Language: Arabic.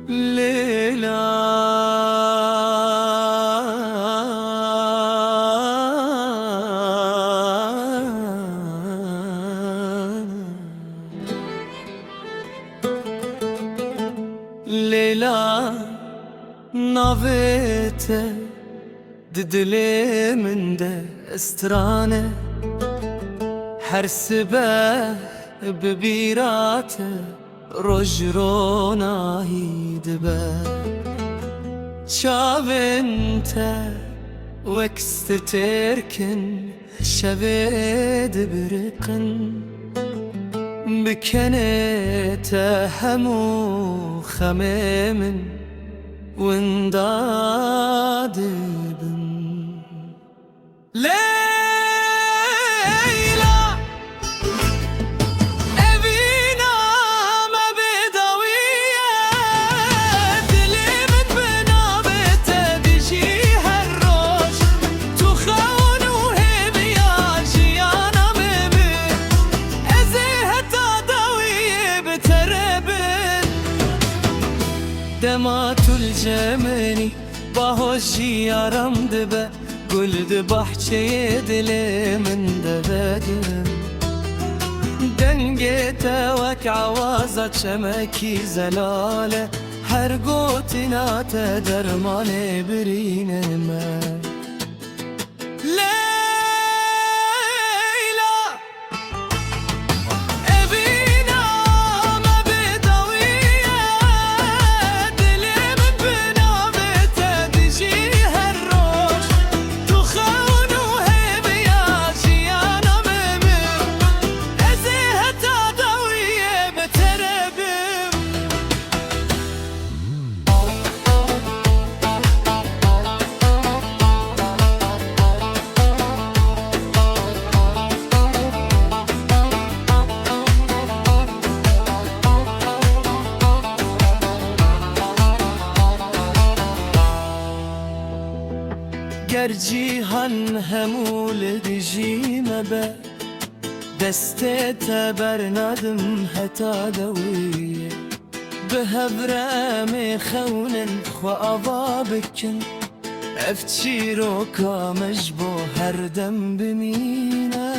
ليلى ليلى نافيته ددلي من ده استرانه حرسبه ببيراته رجرونا هيدبه شابنته وكست تركن شبيد برقن بكنته همو خميمن ونداد بن دمات الجمني باهوشي يارم دبا قل دبحشي دلي من دبادم دنجيتا وك عوازة شمكي زلالة هرقوتنا تدرماني برينما جيهان همول دجي مبا دستيتا برنادم هتا دوية بهبرامي خونن خوا بكن افتشيرو كامجبو هردم بمينا